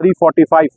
3:45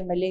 MLA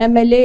MLA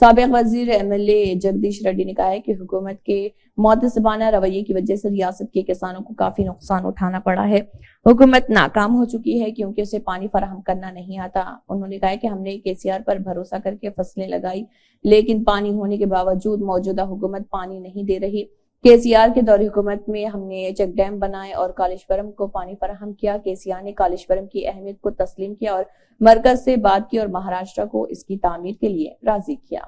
سابق وزیر MLA Jagdish ready نے کہا ہے کہ حکومت کے معتصبانہ رویے کی وجہ سے ریاست کے کسانوں کو کافی نقصان اٹھانا پڑا ہے. حکومت ناکام ہو چکی ہے کیونکہ اسے پانی فراہم کرنا نہیں آتا. انہوں نے کہا کہ ہم نے KCR پر بھروسہ کر کے فصلیں لگائی لیکن پانی ہونے کے باوجود موجودہ حکومت پانی نہیں دے رہی. KCR کے دور حکومت میں ہم نے چیک ڈیم بنائے اور کالیشورم کو پانی فراہم کیا. KCR نے کالیشورم کی اہمیت کو تسلیم کیا اور مرکز سے بات کی اور مہاراشٹر کو اس کی تعمیر کے لیے راضی کیا.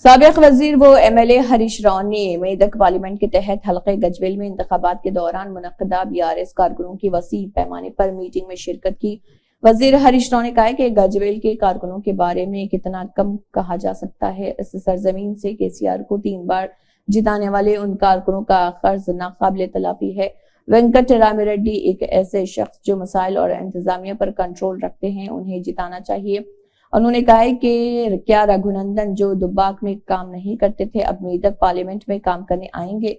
سابق وزیر و MLA ہریش راؤ نے میدک پارلیمنٹ کے تحت حلقہ گجویل میں انتخابات کے دوران منعقدہ BRS کارکنوں کی وسیع پیمانے پر میٹنگ میں شرکت کی. وزیر ہریش راؤ نے کہا کہ گجویل کے کارکنوں کے بارے میں کتنا کم کہا جا سکتا ہے. اس سرزمین سے KCR کو 3 بار جتانے والے ان کارکنوں کا قرض ناقابل تلافی ہے. وینکٹ رامی ریڈی ایک ایسے شخص جو مسائل اور انتظامیہ پر کنٹرول رکھتے ہیں, انہیں جتانا چاہیے. انہوں نے کہا کہ کیا رگھونندن جو دباک میں کام نہیں کرتے تھے اب میدک پارلیمنٹ میں کام کرنے آئیں گے.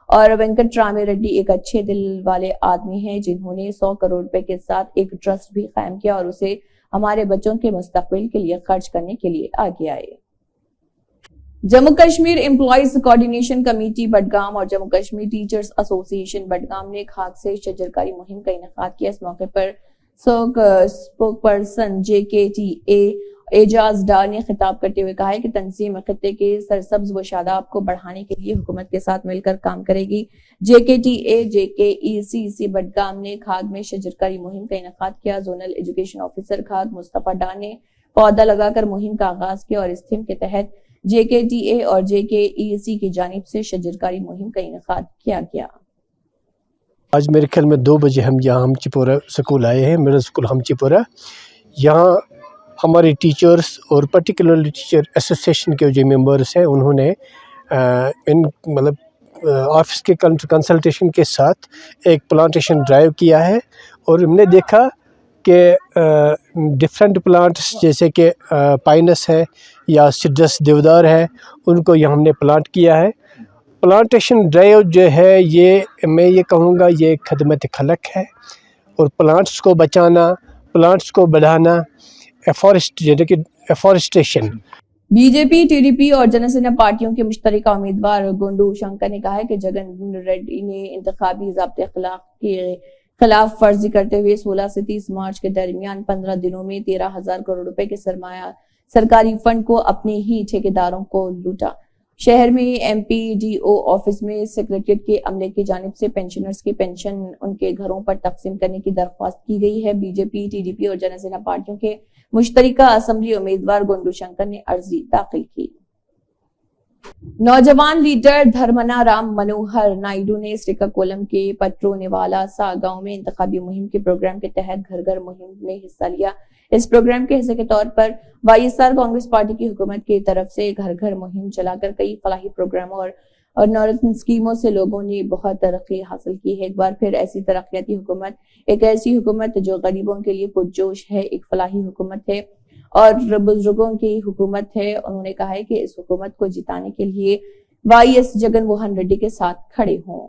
اور وینکٹ رامی ریڈی ایک اچھے دل والے آدمی ہیں جنہوں نے 100 کروڑ روپے کے ساتھ ایک ٹرسٹ بھی قائم کیا اور اسے ہمارے بچوں کے مستقبل کے لیے خرچ کرنے کے لیے آگے آئے. Jammu Kashmir employees coordination committee Budgam اور جموں کشمیر ٹیچرز ایسوسی ایشن بڈگام نے خاک سے شجرکاری مہم کا انعقاد کیا. اس موقع پر اسپوک پرسن JKTA اعجاز ڈار نے خطاب کرتے ہوئے کہا کہ تنظیم خطے کے سرسبز و شاداب کو بڑھانے کے لیے حکومت کے ساتھ مل کر کام کرے گی. JKTA JKECC بڈگام نے کھاگ میں شجرکاری مہم کا انعقاد کیا. زونل ایجوکیشن آفیسر کھاگ مصطفیٰ ڈار نے پودا لگا کر مہم کا آغاز کیا اور اس تھیم کے تحت JKTA اور JKEC کی جانب سے شجرکاری مہم کا انعقاد کیا گیا. آج میرے خیال میں 2 بجے ہم یہاں ہمچی پورہ سکول آئے ہیں, میڈل اسکول ہمچی پورہ. یہاں ہمارے ٹیچرز اور پرٹیکولرلی ٹیچر ایسوسیشن کے جو ممبرس ہیں انہوں نے آفس کے کنسلٹیشن کے ساتھ ایک پلانٹیشن ڈرائیو کیا ہے اور ہم نے دیکھا کہ ڈفرینٹ پلانٹس جیسے کہ پائنس ہے یا سڈرس دیودار ہے ان کو یہاں ہم نے پلانٹ کیا ہے. پلانٹیشن ڈرائیو جو ہے یہ میں یہ کہوں گا یہ خدمت خلق ہے اور پلانٹس کو بچانا, پلانٹس کو بڑھانا, ایفورسٹیشن. BJP TDP اور جنسینا پارٹیوں کے مشترکہ امیدوار گنڈو شنکر نے کہا ہے کہ جگن ریڈی نے انتخابی ضابطۂ اخلاق کی خلاف ورزی کرتے ہوئے 16 سے 30 مارچ کے درمیان 15 دنوں میں 13,000 کروڑ روپے کے سرمایہ سرکاری فنڈ کو اپنے ہی ٹھیکیداروں کو لوٹا. شہر میں MPDO آفس میں سیکریٹریٹ کے عملے کی جانب سے پینشنرز کی پینشن ان کے گھروں پر تقسیم کرنے کی درخواست کی گئی ہے. BJP TDP اور جنسینا پارٹیوں کے مشترکہ اسمبلی امیدوار گنڈو شنکر نے عرضی داخل کی. نوجوان لیڈر دھرمنا رام منوہر نائیڈو نے سریکاکولم کے پٹرونیوالا سا گاؤں میں انتخابی مہم کے پروگرام کے تحت گھر گھر مہم میں حصہ لیا. اس پروگرام کے حصے کے طور پر YSR کانگریس پارٹی کی حکومت کی طرف سے گھر گھر مہم چلا کر کئی فلاحی پروگراموں اور نورتن اسکیموں سے لوگوں نے بہت ترقی حاصل کی ہے. ایک بار پھر ایسی ترقیاتی حکومت ایک ایسی حکومت جو غریبوں کے لیے پرجوش ہے, ایک فلاحی حکومت ہے اور بزرگوں کی حکومت ہے. انہوں نے کہا ہے کہ اس حکومت کو جتانے کے لیے YS جگن موہن ریڈی کے ساتھ کھڑے ہوں.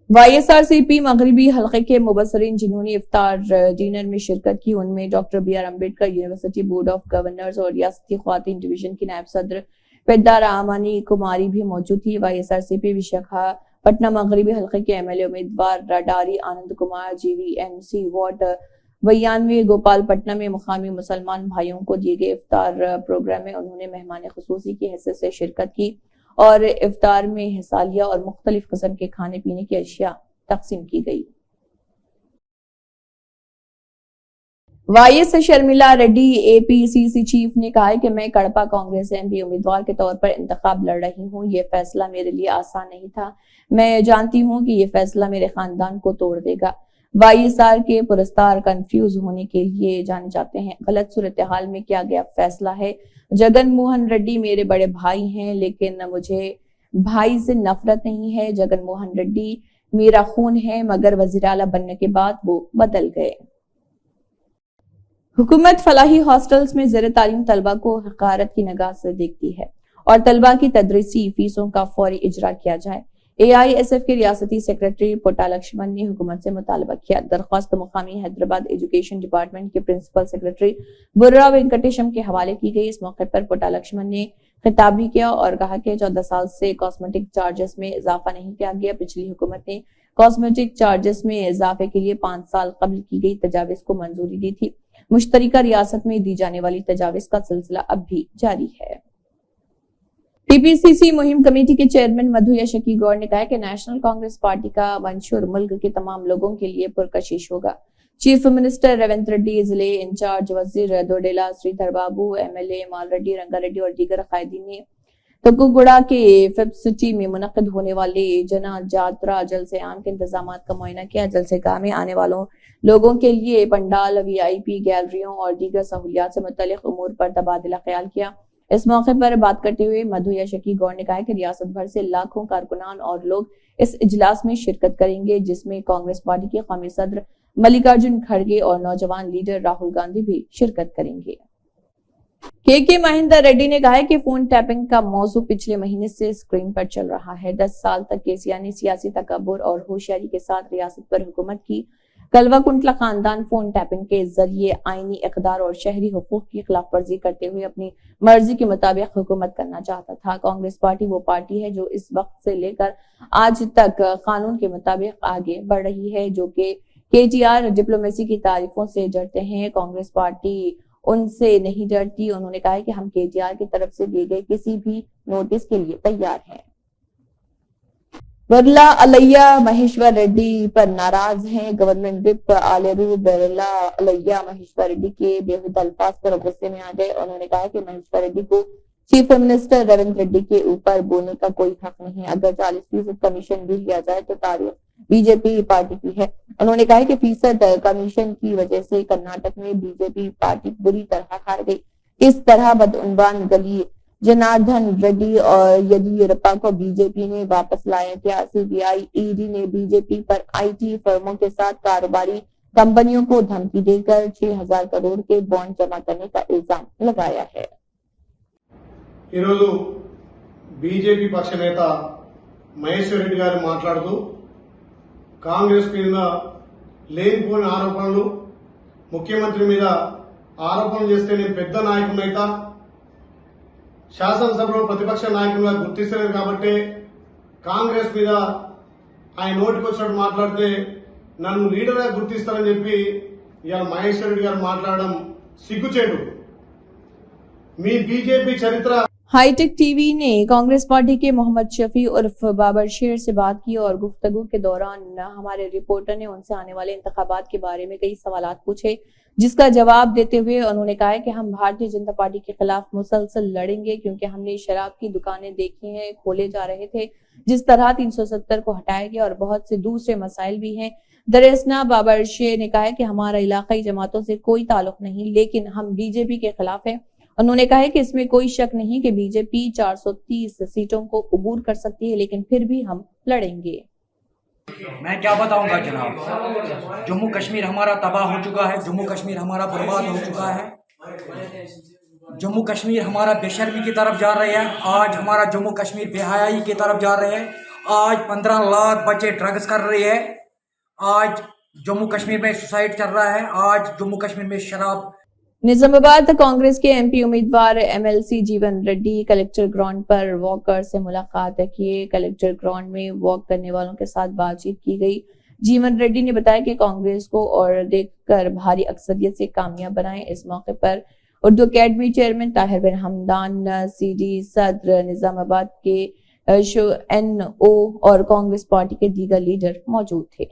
YSRCP مغربی حلقے کے مبصرین جنہوں نے افطار ڈنر میں شرکت کی ان میں doctor BR Ambedkar university board of governors اور ریاستی خواتین ڈویژن کی نائب صدر پیڈا رامانی کماری بھی موجود تھی. YSRCP وشاکھا پٹنہ مغربی حلقے کے MLA امیدوار راڈاری آنند کمار GVMC وارڈ 92 گوپال پٹنہ میں مقامی مسلمان بھائیوں کو دیے گئے افطار پروگرام میں انہوں نے مہمان خصوصی کی حیثیت سے شرکت کی اور افطار میں حصہ لیا اور مختلف قسم کے کھانے پینے کی اشیاء تقسیم کی گئی. YS Sharmila ready APCC chief نے کہا ہے کہ میں کڑپا کانگریس MP امیدوار کے طور پر انتخاب لڑ رہی ہوں. یہ فیصلہ میرے لیے آسان نہیں تھا. میں جانتی ہوں کہ یہ فیصلہ میرے خاندان کو توڑ دے گا. YSR کے پرستار کنفیوز ہونے کے لیے جانے جاتے ہیں. غلط صورتحال میں کیا گیا فیصلہ ہے. جگن موہن ریڈی میرے بڑے بھائی ہیں لیکن مجھے بھائی سے نفرت نہیں ہے. جگن موہن ریڈی میرا خون ہے مگر وزیر اعلیٰ بننے کے بعد وہ بدل گئے. حکومت فلاحی ہاسٹلز میں زیر تعلیم طلبہ کو حقارت کی نگاہ سے دیکھتی ہے اور طلبہ کی تدریسی فیسوں کا فوری اجرا کیا جائے. AISF کے ریاستی سیکرٹری پوٹا لکشمن نے حکومت سے مطالبہ کیا. درخواست مقامی حیدرآباد ایجوکیشن ڈپارٹمنٹ کے پرنسپل سیکرٹری برا وینکٹیشم کے حوالے کی گئی. اس موقع پر پوٹا لکشمن نے خطاب بھی کیا اور کہا کہ 14 سال سے کاسمیٹک چارجز میں اضافہ نہیں کیا گیا. پچھلی حکومت نے کاسمیٹک چارجز میں اضافے کے لیے 5 سال قبل کی گئی تجاویز کو منظوری دی تھی. مشترکہ ریاست میں دی جانے والی تجاویز کا سلسلہ اب بھی جاری ہے. PPCC مہم کمیٹی کے چیئرمین مدھو یشکی گوڑ نے کہا کہ نیشنل کانگریس پارٹی کا منشور ملک کے تمام لوگوں کے لیے پرکشش ہوگا. چیف منسٹر ریونت ریڈی، ضلع انچارج وزیر دوڈیلا سریدھر بابو، MLA مال ریڈی، رنگا ریڈی اور دیگر قائدین نے تکوگوڑا کے فیب سٹی میں منعقد ہونے والے جنا جاترا جلسے عام کے انتظامات کا معائنہ کیا. جلسے گاہ میں آنے والوں لوگوں کے لیے پنڈال، VIP گیلریوں اور دیگر سہولیات سے متعلق امور پر تبادلہ خیال کیا. اس موقع پر بات کرتے ہوئے مدھو یشکی گوڑ نے کہا کہ ریاست بھر سے لاکھوں کارکنان اور لوگ اس اجلاس میں شرکت کریں گے، جس میں کانگریس پارٹی کے قومی صدر ملکارجن کھڑگے اور نوجوان لیڈر راہل گاندھی بھی شرکت کریں گے. کے مہندر ریڈی نے کہا ہے کہ فون ٹیپنگ کا موضوع پچھلے مہینے سے اسکرین پر چل رہا ہے. 10 سال تک کیسیا نے سیاسی تکبر اور ہوشیاری کے ساتھ ریاست پر حکومت کی. کلوا کنٹلا خاندان فون ٹیپنگ کے ذریعے آئینی اقدار اور شہری حقوق کی خلاف ورزی کرتے ہوئے اپنی مرضی کے مطابق حکومت کرنا چاہتا تھا. کانگریس پارٹی وہ پارٹی ہے جو اس وقت سے لے کر آج تک قانون کے مطابق آگے بڑھ رہی ہے، جو کہ KTR ڈپلومیسی کی تعریفوں سے ڈرتے ہیں. کانگریس پارٹی ان سے نہیں ڈرتی. انہوں نے کہا ہے کہ ہم KTR کی طرف سے دیے گئے کسی بھی نوٹس کے لیے تیار ہیں. برلا الیہ مہیشور ریڈی پر ناراض ہیں. گورنمنٹ وپ آلیرو برلا الیہ مہیشور ریڈی کے بےحد الفاظ پر غصے میں آ گئے. انہوں نے کہا کہ مہیشور ریڈی کو چیف منسٹر ریونت ریڈی کے اوپر بولنے کا کوئی حق نہیں. اگر 40% کمیشن بھی لیا جائے تو تاریخ BJP پارٹی کی ہے. انہوں نے کہا کہ فیصد کمیشن کی وجہ سے کرناٹک میں BJP پارٹی بری طرح ہار گئی. اس طرح بدعنوان گلی جناردھن ریڈی اور یدیورپا کو BJP نے واپس لایا. کیا CBI ED نے BJP پر IT فرموں کے ساتھ کاروباری کمپنیوں کو دھمکی دے کر 6,000 کروڑ کے بانڈ جمع کرنے کا الزام لگایا ہے. ఈరోజు BJP పక్ష నేత మహేశ్వర్ రెడ్డి గారు మాట్లాడుతూ కాంగ్రెస్ మీద లేనిపోని ఆరోపణలు, ముఖ్యమంత్రి మీద ఆరోపణలు చేస్తే నేను పెద్ద నాయకునైతా, శాసనసభలో ప్రతిపక్ష నాయకులుగా గుర్తిస్తలేదు కాబట్టి కాంగ్రెస్ మీద ఆయన నోటికొచ్చినట్టు మాట్లాడితే నన్ను లీడర్గా గుర్తిస్తారని చెప్పి ఇవాళ మహేశ్వర్ రెడ్డి గారు మాట్లాడడం సిగ్గుచేటు. మీ BJP చరిత్ర. ہائی ٹیک TV نے کانگریس پارٹی کے محمد شفیع عرف بابر شیر سے بات کی اور گفتگو کے دوران ہمارے رپورٹر نے ان سے آنے والے انتخابات کے بارے میں کئی سوالات پوچھے، جس کا جواب دیتے ہوئے انہوں نے کہا کہ ہم بھارتیہ جنتا پارٹی کے خلاف مسلسل لڑیں گے، کیونکہ ہم نے شراب کی دکانیں دیکھی ہیں، کھولے جا رہے تھے، جس طرح 370 کو ہٹایا گیا اور بہت سے دوسرے مسائل بھی ہیں. دراصل بابر شیر نے کہا کہ ہمارا علاقائی جماعتوں سے کوئی تعلق نہیں، لیکن ہم BJP کے خلاف ہیں. انہوں نے کہا کہ اس میں کوئی شک نہیں کہ BJP 430 سیٹوں کو عبور کر سکتی ہے، لیکن پھر بھی ہم لڑیں گے. میں کیا بتاؤں گا جناب، جموں کشمیر ہمارا تباہ ہو چکا ہے، جموں کشمیر ہمارا برباد ہو چکا ہے، جموں کشمیر ہمارا بے شرمی کی طرف جا رہے ہیں. آج ہمارا جموں کشمیر بے حیائی کی طرف جا رہے ہیں. آج 15 لاکھ بچے ڈرگز کر رہے ہیں. آج جموں کشمیر میں سوسائڈ چل رہا ہے. آج جموں کشمیر میں شراب. نظام آباد کانگریس کے MP امیدوار MLC جیون ریڈی کلیکٹر گراؤنڈ پر واکر سے ملاقات کیے. کلیکٹر گراؤنڈ میں واک کرنے والوں کے ساتھ بات چیت کی گئی. جیون ریڈی نے بتایا کہ کانگریس کو اور دیکھ کر بھاری اکثریت سے کامیاب بنائیں. اس موقع پر اردو اکیڈمی چیئرمین طاہر بن حمدان، CD صدر نظام آباد کے NO اور کانگریس پارٹی کے دیگر لیڈر موجود تھے.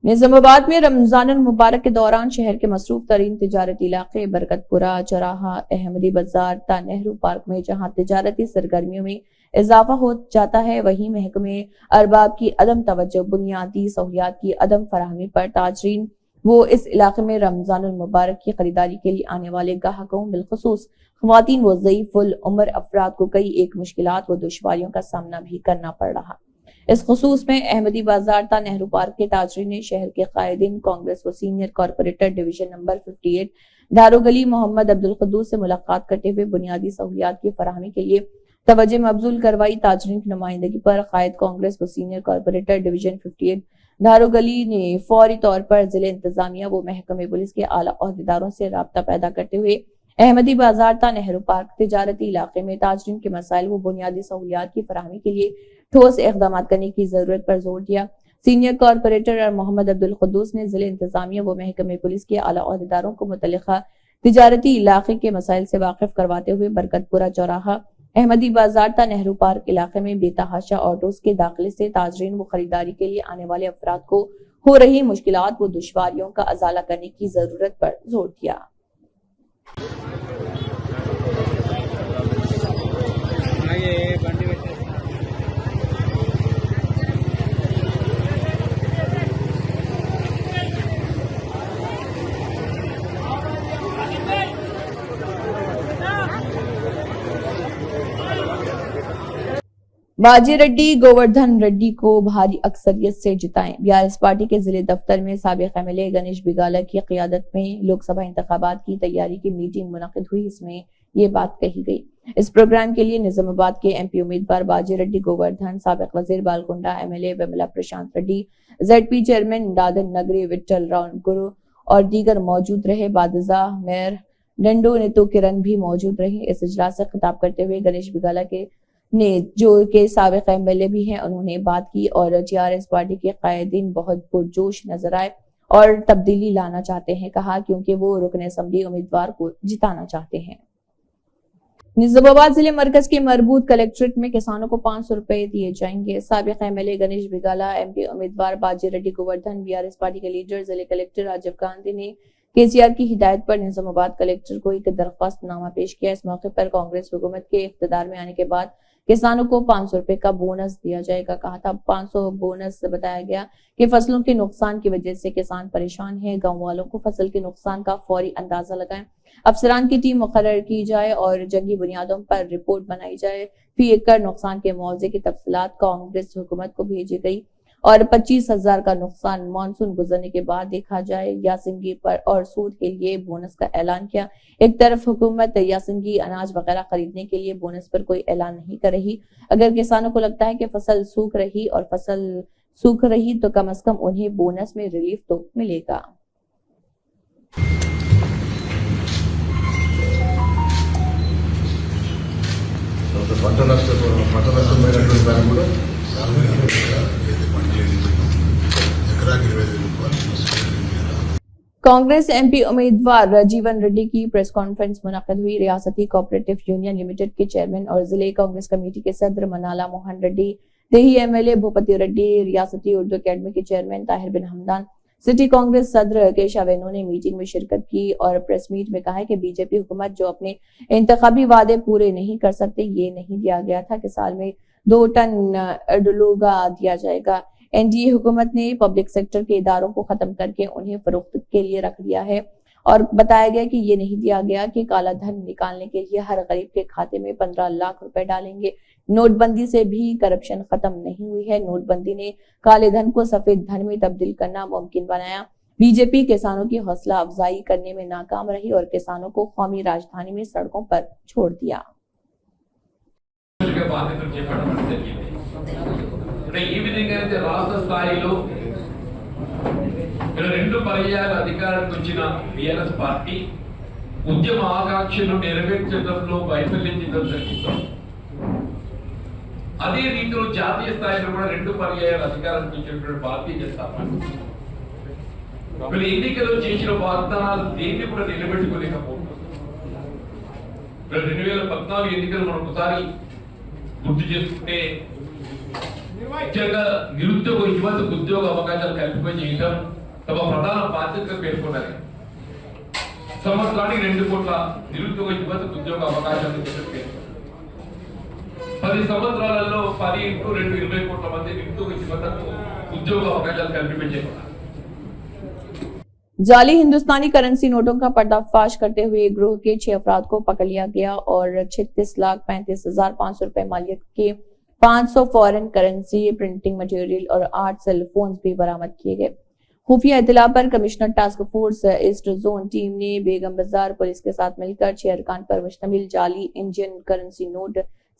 نظام آباد میں رمضان المبارک کے دوران شہر کے مصروف ترین تجارتی علاقے برکت پورہ، چوراہا، احمدی بازار تا نہرو پارک میں جہاں تجارتی سرگرمیوں میں اضافہ ہو جاتا ہے، وہیں محکمے ارباب کی عدم توجہ، بنیادی سہولیات کی عدم فراہمی پر تاجرین وہ اس علاقے میں رمضان المبارک کی خریداری کے لیے آنے والے گاہکوں بالخصوص خواتین و ضعیف العمر افراد کو کئی ایک مشکلات و دشواریوں کا سامنا بھی کرنا پڑ رہا. اس خصوص میں احمدی بازار تا نہرو پارک کے تاجرین نے شہر کے قائدین، کانگریس و سینئر کارپوریٹر ڈویژن نمبر 58 دارو گلی محمد عبدالقدوس سے ملاقات کرتے ہوئے بنیادی سہولیات کی فراہمی کے لیے توجہ مبذول کروائی تاجرین کی نمائندگی پر قائد کانگریس و سینئر کارپوریٹر ڈویژن 58 دھارو گلی نے فوری طور پر ضلع انتظامیہ و محکمہ پولیس کے اعلیٰ عہدیداروں سے رابطہ پیدا کرتے ہوئے احمدی بازار تا نہرو پارک تجارتی علاقے میں تاجرین کے مسائل و بنیادی سہولیات کی فراہمی کے لیے ٹھوس اقدامات کرنے کی ضرورت پر زور دیا۔ سینئر کارپوریٹر محمد عبدالقدوس نے ضلع انتظامیہ و محکمہ پولیس کے اعلیٰ عہدیداروں کو متعلقہ تجارتی علاقے کے مسائل سے واقف کرواتے ہوئے برکت پورہ چوراہا، احمدی بازار تا نہرو پارک علاقے میں بے تحاشا آٹوز کے داخلے سے تاجرین و خریداری کے لیے آنے والے افراد کو ہو رہی مشکلات و دشواریوں کا ازالہ کرنے کی ضرورت پر زور دیا۔ باجی ریڈی گووردھن ریڈی کو بھاری اکثریت سے جتائیں۔ بیارس پارٹی کے ضلع دفتر میں سابق ایم ایل اے گنیش بگالا کی قیادت میں لوک سبھا انتخابات کی تیاری کی میٹنگ منعقد ہوئی۔ اس میں یہ بات کہی گئی۔ اس پروگرام کے لیے نظام آباد کے ایم پی امیدوار باجی ریڈی گووردھن، سابق وزیر Balkonda M L A Vimala Prashanth Reddy, Z P chairman Dadannagari وٹل Rao گرو اور دیگر موجود رہے۔ بعدازاں میئر ڈنڈو نیتو کرن بھی موجود رہی۔ اس اجلاس سے خطاب کرتے ہوئے گنیش بگالا نے جو کہ سابق ایم ایل اے بھی ہیں، انہوں نے بات کی اور ٹی آر ایس پارٹی کے قائدین بہت پرجوش نظر آئے اور تبدیلی لانا چاہتے ہیں، کہا کیونکہ وہ رکن اسمبلی امیدوار کو جتانا چاہتے ہیں۔ نظام آباد ضلع مرکز کے مربوط کلیکٹریٹ میں کسانوں کو 500 روپے دیے جائیں گے۔ سابق M L A Ganesh Bigala, M پی امیدوار Baji Reddy Govardhan, B R S party کے لیڈر ضلع کلیکٹر راجیو گاندھی نے کے سی آر کی ہدایت پر نظام آباد کلیکٹر کو ایک درخواست نامہ پیش کیا۔ اس موقع پر کانگریس حکومت کے اقتدار میں آنے کے بعد کسانوں کو 500 روپے کا بونس دیا جائے گا، کہا تھا 500 بونس۔ بتایا گیا کہ فصلوں کے نقصان کی وجہ سے کسان پریشان ہیں، گاؤں والوں کو فصل کے نقصان کا فوری اندازہ لگائیں، افسران کی ٹیم مقرر کی جائے اور جنگی بنیادوں پر رپورٹ بنائی جائے۔ فی ایکڑ نقصان کے معاوضے کی تفصیلات کانگریس حکومت کو بھیجی گئی اور 25,000 کا نقصان مانسون گزرنے کے بعد دیکھا جائے۔ یاسنگی پر اور سود کے لیے بونس کا اعلان کیا۔ ایک طرف حکومت یاسنگی اناج وغیرہ خریدنے کے لیے بونس پر کوئی اعلان نہیں کر رہی۔ اگر کسانوں کو لگتا ہے کہ فصل سوکھ رہی تو کم از کم انہیں بونس میں ریلیف تو ملے گا۔ کانگریس ایم پی امیدوار راجیون ریڈی کی پریس کانفرنس منعقد ہوئی۔ ریاستی کوآپریٹو یونین لمیٹڈ کے چیئرمین اور ضلع کانگریس کمیٹی کے صدر منالا موہن ریڈی، دیہی M L A Bhupathi Reddy, ریاستی اردو اکیڈمی کے چیئرمین طاہر بن حمدان، سٹی کانگریس صدر کیشا وینو نے میٹنگ میں شرکت کی اور پریس میٹ میں کہا کہ بی جے پی حکومت جو اپنے انتخابی وعدے پورے نہیں کر سکتے، یہ نہیں دیا گیا تھا کہ سال میں 2 ٹن اڈلوگا دیا جائے گا۔ این ڈی اے حکومت نے پبلک سیکٹر کے اداروں کو ختم کر کے انہیں فروخت کے لیے رکھ دیا ہے اور بتایا گیا کہ یہ نہیں دیا گیا کہ کالا دھن نکالنے کے لیے ہر غریب کے کھاتے میں 15 لاکھ روپے ڈالیں گے۔ نوٹ بندی سے بھی کرپشن ختم نہیں ہوئی ہے۔ نوٹ بندی نے کالے دھن کو سفید دھن میں تبدیل کرنا ممکن بنایا۔ بی جے پی کسانوں کی حوصلہ افزائی کرنے میں ناکام رہی اور کسانوں کو قومی راجدھانی میں سڑکوں پر چھوڑ دیا۔ ఈ విధంగా అయితే రాష్ట్ర స్థాయిలో 2 పర్యాయాల అధికారానికి వచ్చిన బిఆర్ఎస్ పార్టీ ఉద్యమ ఆకాంక్షలు నెరవేర్చడంలో వైఫల్యం చెందడం జరిగింది। అదే రీతిలో జాతీయ స్థాయిలో కూడా 2 పర్యాయాల అధికారానికి వచ్చినటువంటి భారతీయ జనతా పార్టీ వీళ్ళు ఎన్నికల్లో చేసిన వాగ్దానాలు దేన్ని కూడా నిలబెట్టుకోలేకపోతున్నారు। 2014 ఎన్నికలు మనం ఒకసారి గుర్తు చేసుకుంటే ముఖ్యంగా నిరుద్యోగ యువతకు ఉద్యోగ అవకాశాలు కల్పించడం తమ ప్రధాన బాధ్యతగా పేర్కొన్నారు। సంవత్సరానికి 2 కోట్ల నిరుద్యోగ యువతకు ఉద్యోగ అవకాశాలు పేర్కొన్నారు। 10 సంవత్సరాలలో 10 × 2 20 కోట్ల మంది నిరుద్యోగ యువతకు ఉద్యోగ అవకాశాలు కల్పించారు। جعلی ہندوستانی کرنسی نوٹوں کا پردہ فاش کرتے ہوئے گروہ کے 6 افراد کو پکڑ لیا گیا اور 36,35,500 روپے مالیت کے 500 فورن کرنسی، پرنٹنگ مٹیریل اور 8 سیل فونز بھی برآمد کیے گئے۔ خفیہ اطلاع پر commissioner task force east zone team نے بیگم بازار پولیس کے ساتھ مل کر 6 ارکان پر مشتمل جعلی انڈین کرنسی نوٹ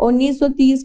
1930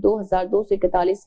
2,241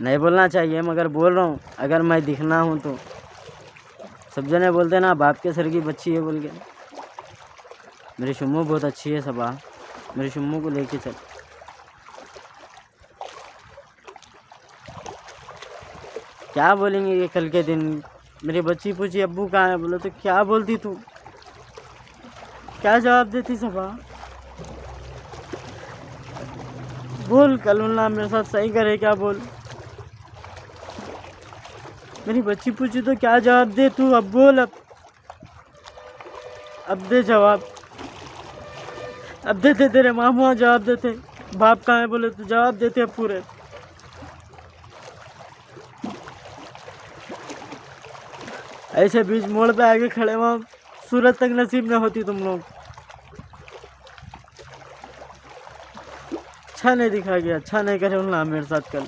نہیں بولنا چاہیے مگر بول رہا ہوں. اگر میں دکھنا ہوں تو سب جنے بولتے نا باپ کے سر کی بچی ہے بول کے. میری شمو بہت اچھی ہے صبا, میری شمو کو لے کے چل. کیا بولیں گے یہ کل کے دن؟ میری بچی پوچھی ابو کہاں ہے, بولے تو کیا بولتی تو, کیا جواب دیتی صبا؟ بول کل اللہ میرے ساتھ صحیح کرے, کیا بول. میری بچی پوچھی تو کیا جواب دے تو, اب بول, اب دے جواب, اب دیتے تیرے ماموں جواب دیتے. باپ کہاں ہے بولے تو جواب دیتے اب پورے. ایسے بیچ موڑ پہ آگے کھڑے وہاں صورت تک نصیب نہ ہوتی تم لوگ. اچھا نہیں دکھا گیا, اچھا نہیں کرے اللہ میرے ساتھ کل.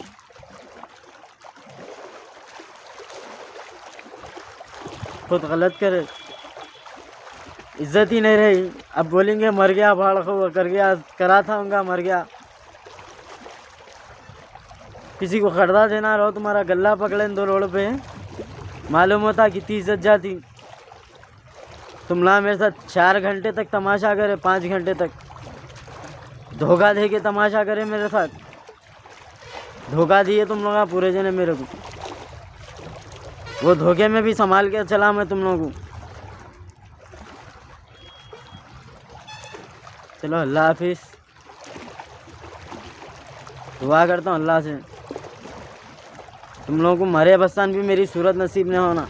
خود غلط کرے, عزت ہی نہیں رہی. اب بولیں گے مر گیا, بھاڑ خو کر گیا, کرا تھا ان کا, مر گیا. کسی کو خردہ دینا رہو تمہارا گلہ پکڑے 2 روڈ پہ, معلوم ہوتا کتنی عزت جاتی. تم لا میرے ساتھ 4 گھنٹے تک تماشا کرے, 5 گھنٹے تک دھوکہ دے کے تماشا کرے میرے ساتھ. دھوکہ دیے تم لوگ پورے جنے میرے کو. وہ دھوکے میں بھی سنبھال کے چلا میں تم لوگوں کو. چلو اللہ حافظ. دعا کرتا ہوں اللہ سے تم لوگوں کو مرے بستان بھی میری صورت نصیب نہ ہونا.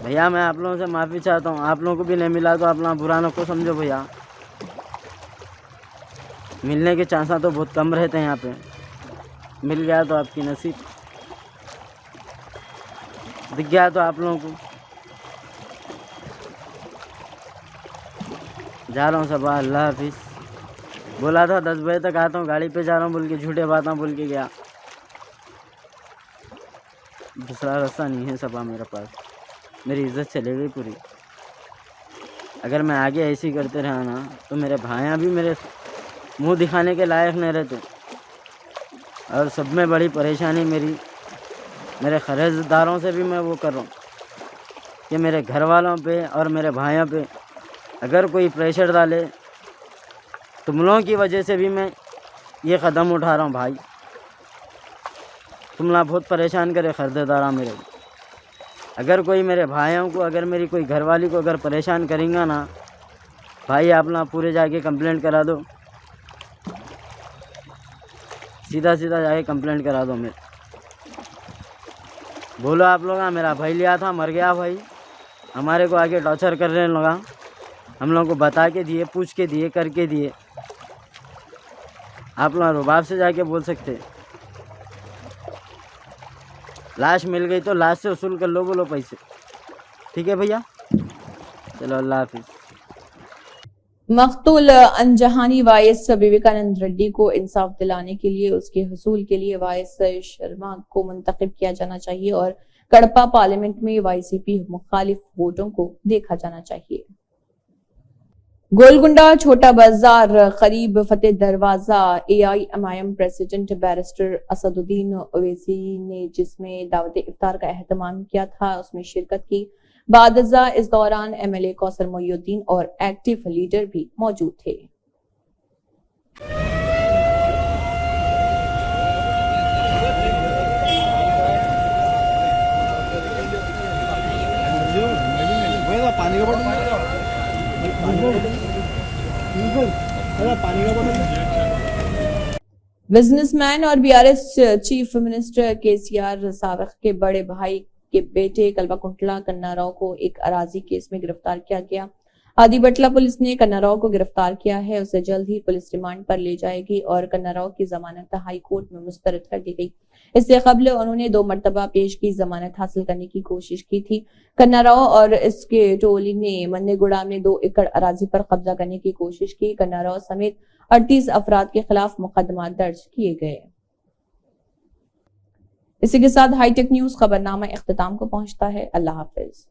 بھیا میں آپ لوگوں سے معافی چاہتا ہوں, آپ لوگوں کو بھی نہیں ملا تو آپ لوگ برا نہ کو سمجھو بھیا. ملنے کے چانساں تو بہت کم رہتے ہیں یہاں پہ. مل گیا تو آپ کی نصیب, دکھ گیا تو آپ لوگوں کو. جا رہا ہوں صبح, اللہ حافظ. بولا تھا 10 بجے تک آتا ہوں, گاڑی پہ جا رہا ہوں بول کے جھوٹے باتیں بول کے گیا. دوسرا راستہ نہیں ہے صبح میرے پاس. میری عزت چلے گئی پوری. اگر میں آگے ایسی کرتے رہا نا تو میرے بھائیاں بھی میرے منہ دکھانے کے لائق نہیں رہتے. اور سب میں بڑی پریشانی میرے خریداروں داروں سے بھی میں وہ کر رہا ہوں کہ میرے گھر والوں پہ اور میرے بھائیوں پہ اگر کوئی پریشر ڈالے, تم لوگوں کی وجہ سے بھی میں یہ قدم اٹھا رہا ہوں بھائی. تم لوگ بہت پریشان کرے خریدار میرے. اگر کوئی میرے بھائیوں کو, اگر میری کوئی گھر والی کو اگر پریشان کریں گا نا بھائی, آپ لوگ پورے جا کے کمپلینٹ کرا دو. سیدھا جا کے کمپلینٹ کرا دو. میرے بولو آپ لوگ میرا بھائی لیا تھا, مر گیا بھائی, ہمارے کو آگے ٹارچر کر رہے ہیں لوگ. ہم لوگوں کو بتا کے دیے, پوچھ کے دیے, کر کے دیے. آپ لوگ رباب سے جا کے بول سکتے. لاش مل گئی تو لاش سے وصول کر لو, بولو پیسے. ٹھیک ہے بھیا, چلو اللہ حافظ. مقتول انجہانی وائس وویکانند ریڈی کو انصاف دلانے کے لیے اس کے حصول کے لیے وائس شرما کو منتخب کیا جانا چاہیے اور کڑپا پارلیمنٹ میں وائی سی پی مخالف ووٹوں کو دیکھا جانا چاہیے. گولکنڈہ چھوٹا بازار قریب فتح دروازہ AIMIM پریزیڈنٹ بیرسٹر اسد الدین اویسی نے جس میں دعوت افطار کا اہتمام کیا تھا اس میں شرکت کی. بعد ازاں اس دوران MLA کوثر محی الدین اور ایکٹیو لیڈر بھی موجود تھے. بزنس مین اور BRS چیف منسٹر KCR سابق کے بڑے بھائی کے بیٹے کلبا کنٹلا کنہ راؤ کو ایک اراضی کیس میں گرفتار کیا گیا. آدی بٹلہ پولیس نے کنہ راؤ کو گرفتار کیا ہے. اسے جلد ہی پولیس ریمانڈ پر لے جائے گی اور کنہ راؤ کی ضمانت ہائی کورٹ میں مسترد کر دی گئی. اس سے قبل انہوں نے 2 مرتبہ پیش کی ضمانت حاصل کرنے کی کوشش کی تھی. کنہ راؤ اور اس کے ٹولی نے منی گڑا میں 2 ایکڑ اراضی پر قبضہ کرنے کی کوشش کی. کنہ راؤ سمیت 38 افراد کے خلاف مقدمات درج کیے گئے. اسی کے ساتھ ہائی ٹیک نیوز خبرنامہ اختتام کو پہنچتا ہے. اللہ حافظ.